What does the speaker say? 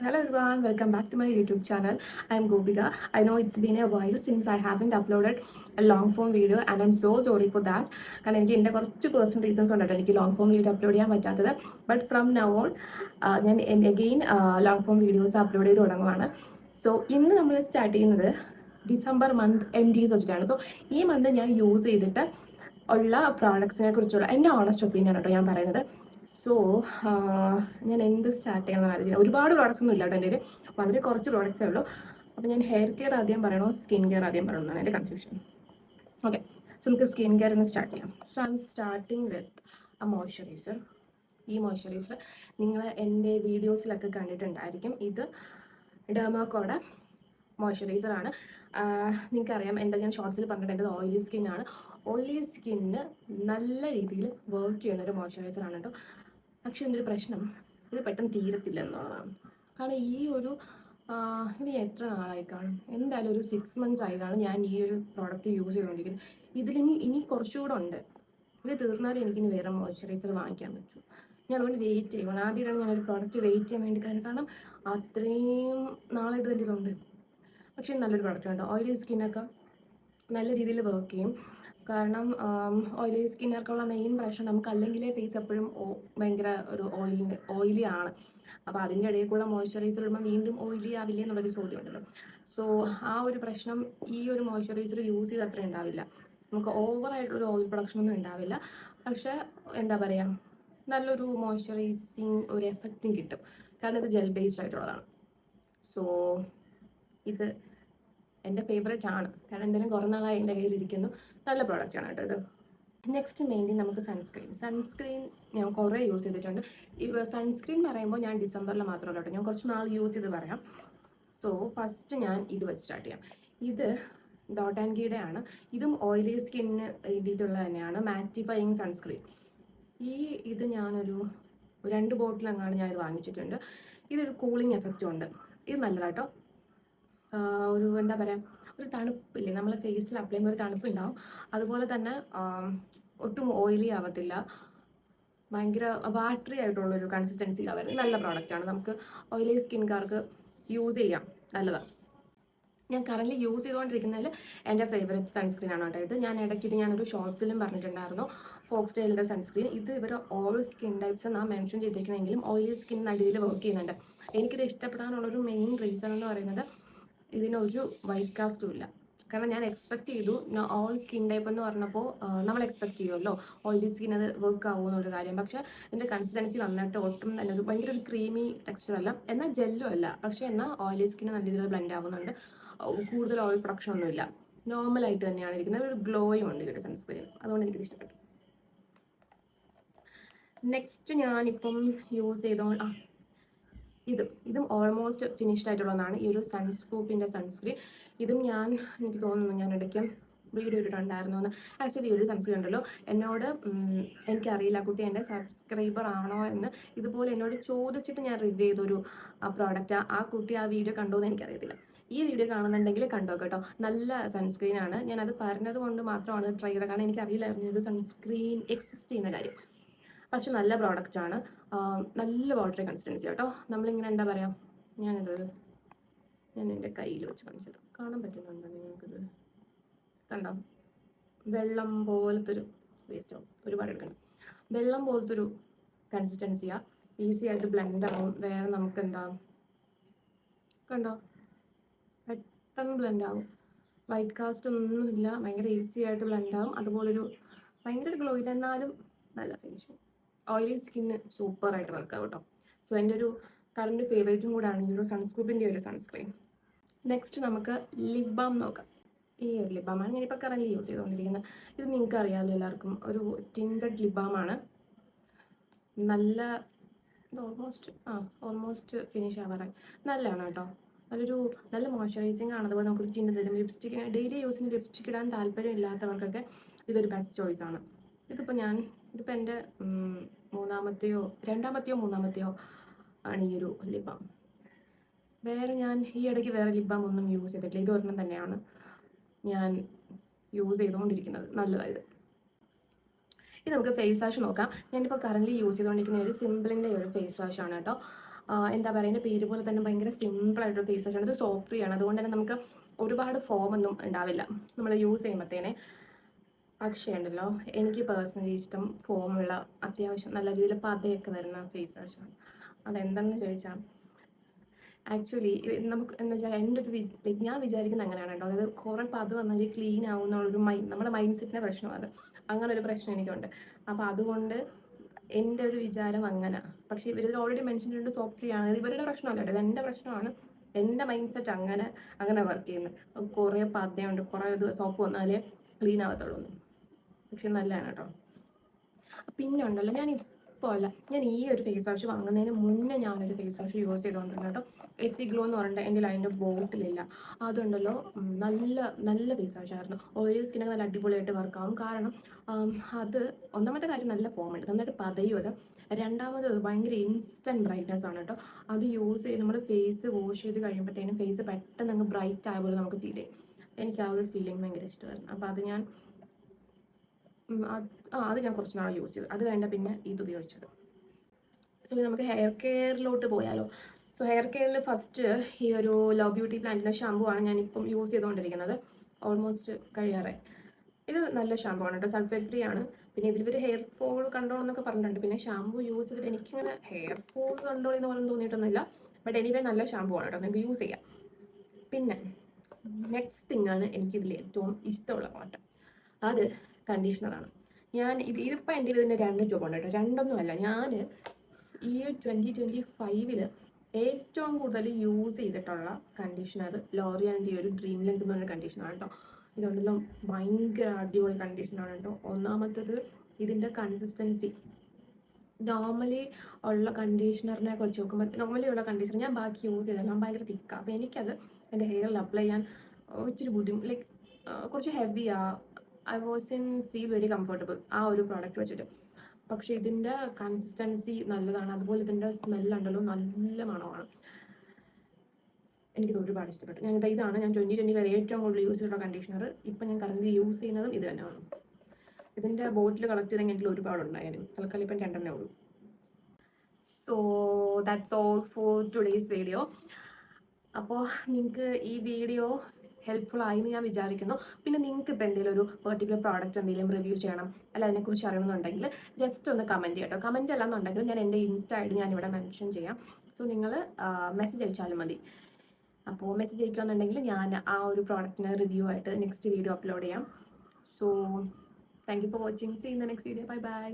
Hello everyone, welcome back to my YouTube channel. I am Gopika. I know it's been a while since I haven't uploaded a long form video and I'm so sorry for that. കാരണം എനിക്ക് എൻ്റെ കുറച്ച് personal reasons ഉണ്ടായിട്ട് എനിക്ക് long form video upload ചെയ്യാൻ പറ്റാത്തത്. But from now on ഞാൻ again long form videos upload ചെയ്ത് തുടങ്ങുവാണ്. സോ ഇന്ന് നമ്മൾ സ്റ്റാർട്ട് ചെയ്യുന്നത് ഡിസംബർ മന്ത് MDs വെച്ചിട്ടാണ്. സോ ഈ മന്ത് ഞാൻ യൂസ് ചെയ്തിട്ട് ഉള്ള പ്രോഡക്ട്സിനെ കുറിച്ചുള്ള എൻ്റെ ഓണസ്റ്റ് ഒപ്പീനിയൻ കേട്ടോ ഞാൻ പറയുന്നത്. സോ ഞാൻ എന്ത് സ്റ്റാർട്ട് ചെയ്യണമെന്ന് ആലോചിക്കുന്നത്. ഒരുപാട് പ്രോഡക്റ്റ്സ് ഒന്നും ഇല്ല കേട്ടോ എൻ്റെ കയ്യിൽ, വളരെ കുറച്ച് പ്രോഡക്റ്റ്സേ ഉള്ളൂ. അപ്പോൾ ഞാൻ ഹെയർ കെയർ ആദ്യം പറയണോ സ്കിൻ കെയർ ആദ്യം പറയണോ എന്നാണ് എൻ്റെ കൺഫ്യൂഷൻ. ഓക്കെ, സോ നമുക്ക് സ്കിൻ കെയർ നിന്ന് സ്റ്റാർട്ട് ചെയ്യാം. So I M starting with a moisturiser. ഈ മോയ്സ്ചറൈസർ നിങ്ങൾ എൻ്റെ വീഡിയോസിലൊക്കെ കണ്ടിട്ടുണ്ടായിരിക്കും. ഇത് ഡെർമാക്കോയുടെ മോയ്സ്ചറൈസറാണ്. നിങ്ങൾക്കറിയാം, ഞാൻ ഷോർട്സിൽ പറഞ്ഞിട്ട് എൻ്റെ ഓയിലി സ്കിന്നാണ്. ഓയിലി സ്കിന്നിന് നല്ല രീതിയിൽ വർക്ക് ചെയ്യുന്ന ഒരു മോയ്സ്ചറൈസറാണ് കേട്ടോ. പക്ഷെ എൻ്റെ ഒരു പ്രശ്നം, ഇത് പെട്ടെന്ന് തീരത്തില്ല എന്നുള്ളതാണ്. കാരണം ഇത് എത്ര നാളായി കാണും, എന്തായാലും ഒരു 6 months ആയി കാണും ഞാൻ ഈ ഒരു പ്രോഡക്റ്റ് യൂസ് ചെയ്തുകൊണ്ടിരിക്കുന്നത്. ഇനി കുറച്ചുകൂടെ ഉണ്ട്. ഇത് തീർന്നാലും എനിക്കിനി വേറെ മോയ്സ്ചറൈസർ വാങ്ങിക്കാൻ പറ്റും. ഞാൻ അതുകൊണ്ട് വെയിറ്റ് ചെയ്യണം. ആദ്യമായിട്ടാണ് ഞാനൊരു പ്രോഡക്റ്റ് വെയിറ്റ് ചെയ്യാൻ വേണ്ടി കാരണം അത്രയും നാളായിട്ട് തന്നെ ഇതുണ്ട്. പക്ഷേ നല്ലൊരു പ്രോഡക്റ്റ് ഉണ്ട്. ഓയിലി സ്കിന്നൊക്കെ നല്ല രീതിയിൽ വർക്ക് ചെയ്യും. കാരണം ഓയിലി സ്കിന്നർക്കുള്ള മെയിൻ പ്രശ്നം, നമുക്ക് അല്ലെങ്കിലേ ഫേസ് എപ്പോഴും ഭയങ്കര ഒരു ഓയിലി ആണ്. അപ്പോൾ അതിൻ്റെ ഇടയിൽ കൂടെ മോയ്സ്ചറൈസർ ഇടുമ്പോൾ വീണ്ടും ഓയിലി ആവില്ലേ എന്നുള്ളൊരു ചോദ്യം ഉണ്ടല്ലോ. സോ ആ ഒരു പ്രശ്നം ഈ ഒരു മോയ്സ്ചറൈസർ യൂസ് ചെയ്ത് അത്ര ഉണ്ടാവില്ല. നമുക്ക് ഓവറായിട്ടുള്ളൊരു ഓയിൽ പ്രൊഡക്ഷൻ ഒന്നും ഉണ്ടാവില്ല. പക്ഷേ എന്താ പറയുക, നല്ലൊരു മോയ്സ്ചറൈസിങ് ഒരു എഫക്റ്റും കിട്ടും. കാരണം ഇത് ജെൽ ബേസ്ഡ് ആയിട്ടുള്ളതാണ്. സോ ഇത് എൻ്റെ ഫേവറേറ്റ് ആണ്. കാരണം എന്തെങ്കിലും കുറേ നാളായി എൻ്റെ കയ്യിലിരിക്കുന്നു. നല്ല പ്രോഡക്റ്റാണ് കേട്ടോ ഇത്. നെക്സ്റ്റ് മെയിൻലി നമുക്ക് സൺസ്ക്രീൻ ഞാൻ കുറേ യൂസ് ചെയ്തിട്ടുണ്ട്. സൺസ്ക്രീൻ പറയുമ്പോൾ ഞാൻ ഡിസംബറിൽ മാത്രമല്ല കേട്ടോ, ഞാൻ കുറച്ച് നാൾ യൂസ് ചെയ്ത് പറയാം. സോ ഫസ്റ്റ് ഞാൻ ഇത് വെച്ച് സ്റ്റാർട്ട് ചെയ്യാം. ഇത് ഡോട്ട് ആൻഡ് കീയുടെ ആണ്. ഇതും ഓയിലി സ്കിന്നിന് വേണ്ടിയിട്ടുള്ള തന്നെയാണ്, മാറ്റിഫയിങ് സൺസ്ക്രീൻ. ഇത് ഞാനൊരു 2 ബോട്ടിലങ്ങാണ് ഞാൻ ഇത് വാങ്ങിച്ചിട്ടുണ്ട്. ഇതൊരു കൂളിംഗ് എഫക്റ്റും ഉണ്ട്. ഇത് നല്ലതാട്ടോ. ഒരു എന്താ പറയുക, ഒരു തണുപ്പില്ലേ, നമ്മളെ ഫേസിൽ അപ്ലൈ ചെയ്യുമ്പോൾ ഒരു തണുപ്പുണ്ടാവും. അതുപോലെ തന്നെ ഒട്ടും ഓയിലി ആവത്തില്ല. ഭയങ്കര വാട്ടറി ആയിട്ടുള്ളൊരു കൺസിസ്റ്റൻസിയിലാണ് വരുന്നത്. നല്ല പ്രോഡക്റ്റാണ്. നമുക്ക് ഓയിലി സ്കിൻകാർക്ക് യൂസ് ചെയ്യാം, നല്ലതാണ്. ഞാൻ കറൻറ്റ്ലി യൂസ് ചെയ്തുകൊണ്ടിരിക്കുന്നതിൽ എൻ്റെ ഫേവറേറ്റ് സൺസ്ക്രീൻ ആണ് കേട്ടോ ഇത്. ഞാനൊരു ഷോർട്സിലും പറഞ്ഞിട്ടുണ്ടായിരുന്നു, ഫോക്സ്ടെയിലിൻ്റെ സൺസ്ക്രീൻ. ഇത് ഇവർ ഓൾ സ്കിൻ ടൈപ്സ് എന്നാണ് മെൻഷൻ ചെയ്തിരിക്കണമെങ്കിലും ഓയിലി സ്കിൻ നല്ല രീതിയിൽ വർക്ക് ചെയ്യുന്നുണ്ട്. എനിക്കിത് ഇഷ്ടപ്പെടാനുള്ളൊരു മെയിൻ റീസൺ എന്ന് പറയുന്നത്, ഇതിനൊരു വൈറ്റ് കാസ്റ്റും ഇല്ല. കാരണം ഞാൻ എക്സ്പെക്ട് ചെയ്തു, ഓൾ സ്കിൻ ടൈപ്പ് എന്ന് പറഞ്ഞപ്പോൾ നമ്മൾ എക്സ്പെക്ട് ചെയ്യുമല്ലോ ഓയിലി സ്കിൻ അത് വർക്ക് ആവുമെന്നൊരു കാര്യം. പക്ഷേ ഇതിൻ്റെ കൺസിസ്റ്റൻസി വന്നിട്ട് ഒട്ടും തന്നെ ഭയങ്കര ഒരു ക്രീമി ടെക്സ്ചർ അല്ല, എന്നാൽ ജെല്ലും അല്ല. പക്ഷേ എന്നാൽ ഓയിലി സ്കിൻ നല്ല രീതിയിൽ ബ്ലെൻഡ് ആവുന്നുണ്ട്. കൂടുതൽ ഓയിൽ പ്രൊഡക്ഷൻ ഒന്നുമില്ല, നോർമലായിട്ട് തന്നെയാണ് ഇരിക്കുന്നത്. ഒരു ഗ്ലോയും ഉണ്ട് ഈ ഒരു സൺസ്ക്രീൻ. അതുകൊണ്ട് എനിക്കിത് ഇഷ്ടപ്പെട്ടു. നെക്സ്റ്റ് ഞാനിപ്പം യൂസ് ചെയ്തോണ്ട് ഇതും ഓൾമോസ്റ്റ് ഫിനിഷ്ഡ് ആയിട്ടുള്ളതാണ്. ഈ ഒരു സൺസ്കൂപ്പിൻ്റെ സൺസ്ക്രീൻ. ഇതും എനിക്ക് തോന്നുന്നു ഞാൻ ഇടയ്ക്ക് വീഡിയോ ഇട്ടിട്ടുണ്ടായിരുന്നു എന്ന്. ആക്ച്വലി ഈ ഒരു സൺസ്ക്രീൻ ഉണ്ടല്ലോ, എനിക്കറിയില്ല കുട്ടി എൻ്റെ സബ്സ്ക്രൈബർ ആണോ എന്ന്. ഇതുപോലെ എന്നോട് ചോദിച്ചിട്ട് ഞാൻ റിവ്യൂ ചെയ്തൊരു പ്രോഡക്റ്റ്. ആ കുട്ടി ആ വീഡിയോ കണ്ടോ എന്ന് എനിക്കറിയത്തില്ല. ഈ വീഡിയോ കാണുന്നുണ്ടെങ്കിൽ കണ്ടോ കേട്ടോ. നല്ല സൺസ്ക്രീനാണ്. ഞാനത് പറഞ്ഞത് കൊണ്ട് മാത്രമാണ് ട്രൈ ചെയ്തത്. കാരണം എനിക്കറിയില്ലായിരുന്നു ഇത് സൺസ്ക്രീൻ എക്സിസ്റ്റ് ചെയ്യുന്ന കാര്യം. പക്ഷെ നല്ല പ്രോഡക്റ്റാണ്. നല്ല വാട്ടറി കൺസിസ്റ്റൻസി കേട്ടോ. നമ്മളിങ്ങനെ എന്താ പറയുക, ഞാൻ എൻ്റെ കയ്യിൽ വെച്ച് കാണിച്ചത് കാണാൻ പറ്റുന്നുണ്ടോ നിങ്ങൾക്കിത്? കണ്ടോ, വെള്ളം പോലത്തെ ഒരു വേസ്റ്റോ ഒരുപാട് എടുക്കണം. വെള്ളം പോലത്തെ ഒരു കൺസിസ്റ്റൻസിയാണ്. ഈസി ആയിട്ട് ബ്ലെൻഡ് ആവും. വേറെ നമുക്ക് എന്താ കണ്ടോ, പെട്ടെന്ന് ബ്ലെൻഡ് ആവും. വൈറ്റ് കാസ്റ്റ് ഒന്നുമില്ല, ഭയങ്കര ഈസി ആയിട്ട് ബ്ലെൻഡ് ആവും. അതുപോലൊരു ഭയങ്കര ഗ്ലോ ഇല്ലെന്നാലും നല്ല ഫിനിഷിങ്. ഓയിലി സ്കിന്ന് സൂപ്പറായിട്ട് വർക്കാവും കേട്ടോ. സോ എൻ്റെ ഒരു കറണ്ട് ഫേവറേറ്റും കൂടാണ് ഈ ഒരു സൺസ്കൂപ്പിൻ്റെ ഒരു സൺസ്ക്രീൻ. നെക്സ്റ്റ് നമുക്ക് ലിപ് ബാം നോക്കാം. ഈ ഒരു ലിപ് ബാമാണ് ഞാനിപ്പോൾ കറൻറ്റ്ലി യൂസ് ചെയ്തുകൊണ്ടിരിക്കുന്നത്. ഇത് നിങ്ങൾക്ക് അറിയാമല്ലോ എല്ലാവർക്കും, ഒരു ടിൻറ്റഡ് ലിപ് ബാമാണ്. നല്ല ഓൾമോസ്റ്റ് ഫിനിഷ് ആവാറായി. നല്ലതാണ് കേട്ടോ. നല്ല മോയ്സ്ചറൈസിങ് ആണ്. അതുപോലെ നമുക്കൊരു ടിൻറ്റ് തരും. ലിപ്സ്റ്റിക്ക് ഡെയിലി യൂസിന് ലിപ്സ്റ്റിക്ക് ഇടാൻ താല്പര്യം ഇല്ലാത്തവർക്കൊക്കെ ഇതൊരു ബെസ്റ്റ് ചോയ്സാണ്. ഇതിപ്പോൾ എൻ്റെ രണ്ടാമത്തെയോ മൂന്നാമത്തെയോ ആണ് ഈ ഒരു ലിപ് ബാം. വേറെ ഞാൻ ഈ ഇടയ്ക്ക് വേറെ ലിപ് ബാം ഒന്നും യൂസ് ചെയ്തിട്ടില്ല. ഇതൊരെണ്ണം തന്നെയാണ് ഞാൻ യൂസ് ചെയ്തുകൊണ്ടിരിക്കുന്നത്. നല്ലതായത്. ഇത് നമുക്ക് ഫേസ് വാഷ് നോക്കാം. ഞാനിപ്പോൾ കറൻറ്റ്ലി യൂസ് ചെയ്തുകൊണ്ടിരിക്കുന്ന ഒരു സിമ്പിളിൻ്റെ ഒരു ഫേസ് വാഷാണ് കേട്ടോ. എന്താ പറയുക, എൻ്റെ പേര് പോലെ തന്നെ ഭയങ്കര സിമ്പിളായിട്ടൊരു ഫേസ് വാഷാണ്. ഇത് സോപ്പ് ഫ്രീ ആണ്, അതുകൊണ്ട് തന്നെ നമുക്ക് ഒരുപാട് ഫോമൊന്നും ഉണ്ടാവില്ല നമ്മൾ യൂസ് ചെയ്യുമ്പോഴത്തേനെ. പക്ഷേ ഉണ്ടല്ലോ, എനിക്ക് പേഴ്സണലി ഇഷ്ടം ഫോമുള്ള അത്യാവശ്യം നല്ല രീതിയിൽ പതയൊക്കെ വരുന്ന ഫേസ് വാഷാണ്. അതെന്തെന്ന് ചോദിച്ചാൽ, ആക്ച്വലി നമുക്ക് എന്ന് വെച്ചാൽ എൻ്റെ ഒരു ഞാൻ വിചാരിക്കുന്നത് അങ്ങനെയാണ് കേട്ടോ. അതായത് കുറേ പത വന്നാൽ ക്ലീൻ ആവും എന്നുള്ളൊരു നമ്മുടെ മൈൻഡ് സെറ്റിൻ്റെ പ്രശ്നം അത്. അങ്ങനെ ഒരു പ്രശ്നം എനിക്കുണ്ട്. അപ്പോൾ അതുകൊണ്ട് എൻ്റെ ഒരു വിചാരം അങ്ങനെ. പക്ഷേ ഇവരിൽ ഓൾറെഡി മെൻഷൻ ചെയ്തിട്ടുണ്ട് സോപ്പ് ഫ്രീ ആണ്. ഇവരുടെ പ്രശ്നമല്ല കേട്ടോ, ഇത് എൻ്റെ പ്രശ്നമാണ്. എൻ്റെ മൈൻഡ് സെറ്റ് അങ്ങനെ വർക്ക് ചെയ്യുന്നത്. കുറേ പതയുണ്ട്, കുറേ സോപ്പ് വന്നാലേ ക്ലീൻ ആവത്തുള്ളൂ. പക്ഷെ നല്ലതാണ് കേട്ടോ. പിന്നെ ഉണ്ടല്ലോ, ഞാൻ ഈ ഒരു ഫേസ് വാഷ് വാങ്ങുന്നതിന് മുന്നേ ഞാനൊരു ഫേസ് വാഷ് യൂസ് ചെയ്തുകൊണ്ടിരുന്നു കേട്ടോ. എത്തിഗ്ലോ എന്ന് പറഞ്ഞിട്ട് എൻ്റെ അതിൻ്റെ ബോട്ടിലില്ല. അതുണ്ടല്ലോ, നല്ല ഫേസ് വാഷ് ആയിരുന്നു. ഓയിലി സ്കിന്നൊക്കെ നല്ല അടിപൊളിയായിട്ട് വർക്കാവും. കാരണം അത് ഒന്നാമത്തെ കാര്യം നല്ല ഫോമുണ്ട്, നന്നായിട്ട് പതയും അത്. രണ്ടാമത് ഭയങ്കര ഇൻസ്റ്റൻറ്റ് ബ്രൈറ്റ്നസ് ആണ് കേട്ടോ. അത് യൂസ് ചെയ്ത് നമ്മൾ ഫേസ് വാഷ് ചെയ്ത് കഴിയുമ്പോഴത്തേനും ഫേസ് പെട്ടെന്ന് അങ്ങ് ബ്രൈറ്റ് ആയ പോലെ നമുക്ക് ഫീൽ ചെയ്യും. എനിക്ക് ആ ഒരു ഫീലിംഗ് ഭയങ്കര ഇഷ്ടമായിരുന്നു. അപ്പോൾ അത് ഞാൻ കുറച്ച് നാൾ യൂസ് ചെയ്തു. അത് കഴിഞ്ഞാൽ പിന്നെ ഇത് ഉപയോഗിച്ചത്. സോ നമുക്ക് ഹെയർ കെയറിലോട്ട് പോയാലോ. സോ ഹെയർ കെയറിൽ ഫസ്റ്റ് ഈ ഒരു ലവ് ബ്യൂട്ടി പ്ലാന്റിൻ്റെ ഷാമ്പു ആണ് ഞാനിപ്പം യൂസ് ചെയ്തുകൊണ്ടിരിക്കുന്നത്. ഓൾമോസ്റ്റ് കഴിയാറെ. ഇത് നല്ല ഷാമ്പു ആണ് കേട്ടോ, സൾഫേറ്റ് ഫ്രീ ആണ്. പിന്നെ ഇതിൽ ഹെയർ ഫോൾ കൺട്രോൾ എന്നൊക്കെ പറഞ്ഞിട്ടുണ്ട്. പിന്നെ ഷാമ്പു യൂസ് ചെയ്തിട്ട് എനിക്കിങ്ങനെ ഹെയർ ഫോൾ കൺട്രോൾ എന്ന് പറയുന്നത് തോന്നിയിട്ടൊന്നുമില്ല. ബട്ട് എനിവേ നല്ല ഷാമ്പു ആണ് കേട്ടോ, നിങ്ങൾക്ക് യൂസ് ചെയ്യാം. പിന്നെ നെക്സ്റ്റ് തിങ് ആണ് എനിക്കിതിൽ ഏറ്റവും ഇഷ്ടമുള്ള പാട്ട്, അത് കണ്ടീഷണറാണ്. ഇതിപ്പോൾ എൻ്റെ ഇതിൻ്റെ 2 ജോബുണ്ട് കേട്ടോ. രണ്ടൊന്നുമല്ല, ഞാൻ ഈ 2025 ഏറ്റവും കൂടുതൽ യൂസ് ചെയ്തിട്ടുള്ള കണ്ടീഷണർ ലോറിയലിൻ്റെ ഒരു ഡ്രീം ലെങ്ത് എന്ന് പറഞ്ഞ കണ്ടീഷണറാണ് കേട്ടോ. ഇതുകൊണ്ടല്ലോ ഭയങ്കര അടിപൊളി കണ്ടീഷണറാണ് കേട്ടോ. ഒന്നാമത്തത് ഇതിൻ്റെ കൺസിസ്റ്റൻസി. നോർമലി ഉള്ള കണ്ടീഷണറിനെയൊക്കെ വെച്ച് നോക്കുമ്പോൾ, നോർമലി ഉള്ള കണ്ടീഷണർ ഞാൻ ബാക്കി യൂസ് ചെയ്താൽ ഭയങ്കര തിക്കാണ്. അപ്പോൾ എനിക്കത് എൻ്റെ ഹെയറിൽ അപ്ലൈ ചെയ്യാൻ ഇച്ചിരി ലൈക്ക് കുറച്ച് ഹെവിയാണ്. I was in feel very comfortable ആ ഒരു പ്രോഡക്റ്റ് വെച്ചിട്ട്. പക്ഷേ ഇതിൻ്റെ കൺസിസ്റ്റൻസി നല്ലതാണ്. അതുപോലെ ഇതിൻ്റെ സ്മെല്ലുണ്ടല്ലോ നല്ല മണമാണ്. എനിക്കിത് ഒരുപാട് ഇഷ്ടപ്പെട്ടു. ഇതാണ് ഞാൻ 2020 വരെ ഏറ്റവും കൂടുതൽ യൂസ് ചെയ്തിട്ടുള്ള കണ്ടീഷണർ. ഇപ്പം ഞാൻ കറന്റ് യൂസ് ചെയ്യുന്നതും ഇത് തന്നെയാണ്. ഇതിൻ്റെ ബോട്ടിൽ കളക്ട് ചെയ്തെങ്കിൽ ഒരുപാടുണ്ടായാലും തൽക്കാലം ഇപ്പം 2 ഉള്ളൂ. So that's all for today's video. അപ്പോൾ നിങ്ങൾക്ക് ഈ വീഡിയോ ഹെൽപ്ഫുൾ ആയി എന്ന് ഞാൻ വിചാരിക്കുന്നു. പിന്നെ നിങ്ങൾക്ക് ഇപ്പോൾ എന്തെങ്കിലും ഒരു പെർട്ടിക്കുലർ പ്രോഡക്റ്റ് എന്തെങ്കിലും റിവ്യൂ ചെയ്യണം, അല്ല അതിനെക്കുറിച്ച് അറിയണമെന്നുണ്ടെങ്കിൽ ജസ്റ്റ് ഒന്ന് കമൻറ്റ് ചെയ്യാം കേട്ടോ. കമൻറ്റ് അല്ലാന്നുണ്ടെങ്കിൽ ഞാൻ എൻ്റെ ഇൻസ്റ്റ ഐ ഡി ഞാനിവിടെ മെൻഷൻ ചെയ്യാം. സോ നിങ്ങൾ മെസ്സേജ് അയച്ചാലും മതി. അപ്പോൾ മെസ്സേജ് അയക്കുകയെന്നുണ്ടെങ്കിൽ ഞാൻ ആ ഒരു പ്രോഡക്റ്റിന് റിവ്യൂ ആയിട്ട് നെക്സ്റ്റ് വീഡിയോ അപ്ലോഡ് ചെയ്യാം. So thank you for watching. See in the next video. Bye by.